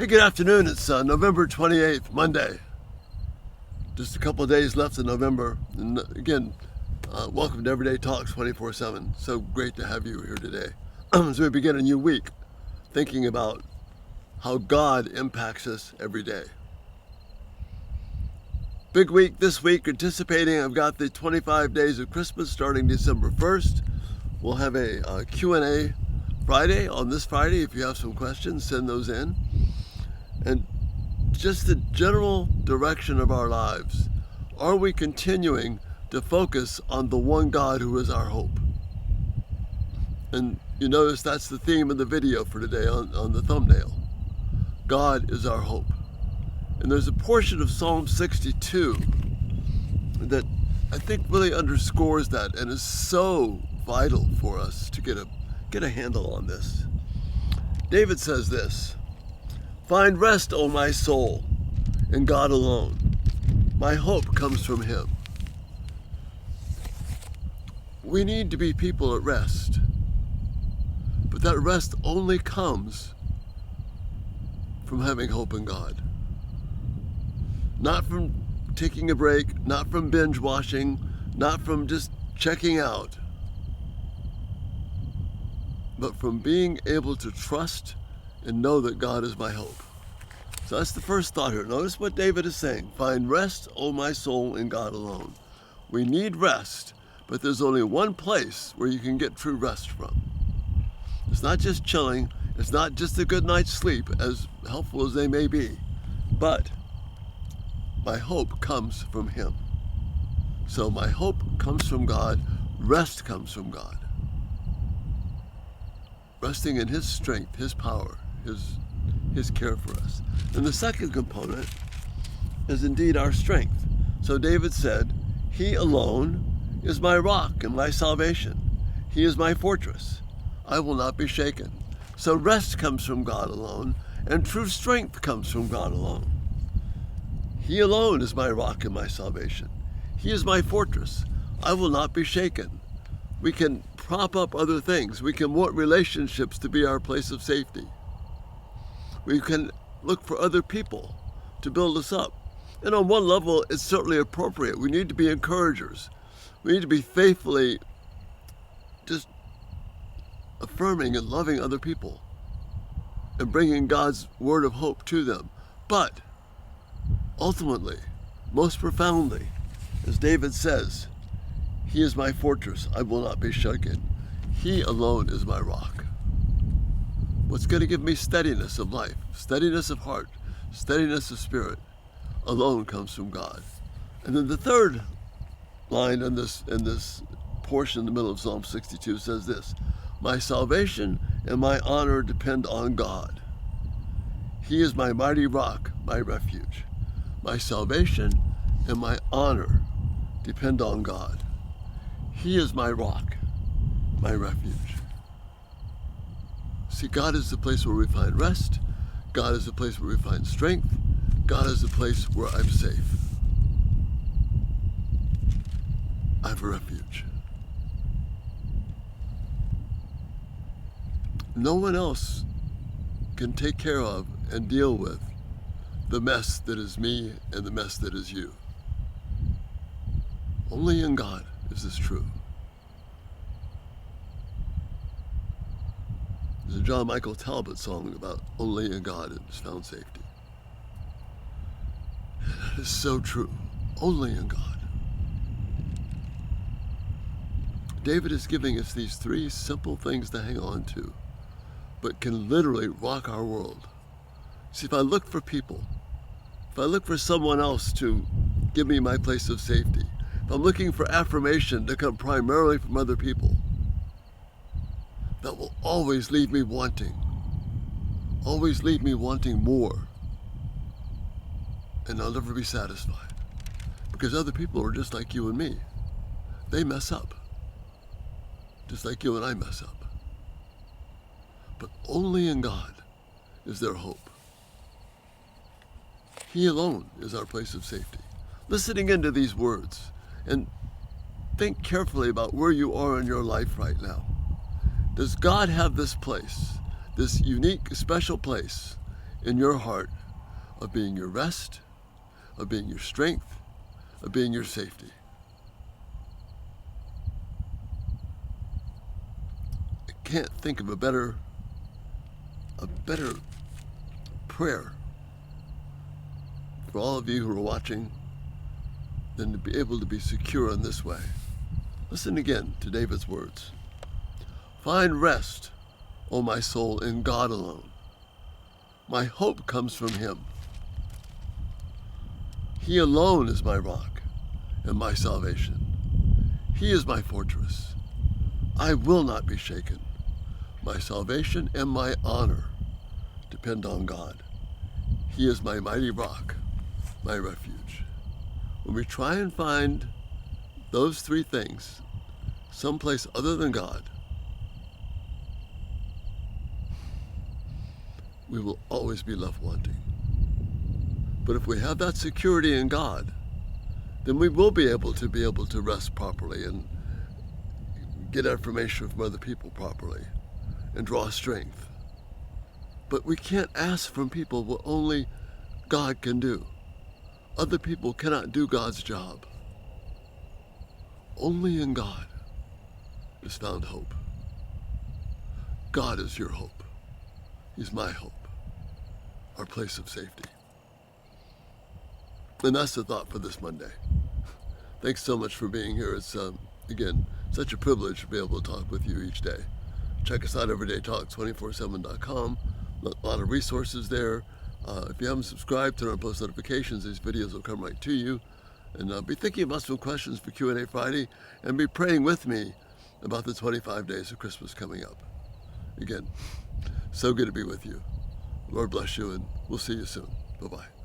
Hey, good afternoon. It's November 28th, Monday. Just a couple of days left in November. And again, welcome to Everyday Talks 24/7. So great to have you here today. As we begin a new week, thinking about how God impacts us every day. Big week this week, anticipating I've got the 25 days of Christmas starting December 1st. We'll have a Q&A Friday. On this Friday, if you have some questions, send those in. And just the general direction of our lives. Are we continuing to focus on the one God who is our hope? And you notice that's the theme of the video for today on the thumbnail. God is our hope. And there's a portion of Psalm 62 that I think really underscores that and is so vital for us to get a handle on this. David says this: "Find rest, O my soul, in God alone. My hope comes from Him." We need to be people at rest, but that rest only comes from having hope in God. Not from taking a break, not from binge watching, not from just checking out, but from being able to trust and know that God is my hope. So that's the first thought here. Notice what David is saying. Find rest, O my soul, in God alone. We need rest, but there's only one place where you can get true rest from. It's not just chilling. It's not just a good night's sleep, as helpful as they may be. But my hope comes from Him. So my hope comes from God. Rest comes from God. Resting in His strength, His power, His care for us. And the second component is indeed our strength. So David said, "He alone is my rock and my salvation. He is my fortress. I will not be shaken." So rest comes from God alone, and true strength comes from God alone. He alone is my rock and my salvation. He is my fortress. I will not be shaken. We can prop up other things. We can want relationships to be our place of safety. We can look for other people to build us up. And on one level, it's certainly appropriate. We need to be encouragers. We need to be faithfully just affirming and loving other people and bringing God's word of hope to them. But ultimately, most profoundly, as David says, He is my fortress, I will not be shaken. He alone is my rock. What's going to give me steadiness of life, steadiness of heart, steadiness of spirit, alone comes from God. And then the third line in this portion in the middle of Psalm 62 says this: "My salvation and my honor depend on God. He is my mighty rock, my refuge. My salvation and my honor depend on God. He is my rock, my refuge." See, God is the place where we find rest. God is the place where we find strength. God is the place where I'm safe. I have a refuge. No one else can take care of and deal with the mess that is me and the mess that is you. Only in God is this true. There's a John Michael Talbot song about only in God is found safety. That is so true. Only in God. David is giving us these three simple things to hang on to, but can literally rock our world. See, if I look for people, if I look for someone else to give me my place of safety, if I'm looking for affirmation to come primarily from other people, that will always leave me wanting more. And I'll never be satisfied. Because other people are just like you and me. They mess up. Just like you and I mess up. But only in God is there hope. He alone is our place of safety. Listening into these words, and think carefully about where you are in your life right now. Does God have this place, this unique, special place in your heart of being your rest, of being your strength, of being your safety. I can't think of a better prayer for all of you who are watching than to be able to be secure in this way. Listen again to David's words. Find rest, O my soul, in God alone. My hope comes from him. He alone is my rock and my salvation. He is my fortress. I will not be shaken. My salvation and my honor depend on God. He is my mighty rock, my refuge. When we try and find those three things someplace other than God, we will always be left wanting. But if we have that security in God, then we will be able to rest properly and get information from other people properly and draw strength. But we can't ask from people what only God can do. Other people cannot do God's job. Only in God is found hope. God is your hope. He's my hope, our place of safety. And that's the thought for this Monday. Thanks so much for being here. It's, again, such a privilege to be able to talk with you each day. Check us out, everydaytalk247.com. A lot of resources there. If you haven't subscribed, turn on post notifications. These videos will come right to you. And be thinking about some questions for Q&A Friday, and be praying with me about the 25 days of Christmas coming up. Again, so good to be with you. Lord bless you, and we'll see you soon. Bye-bye.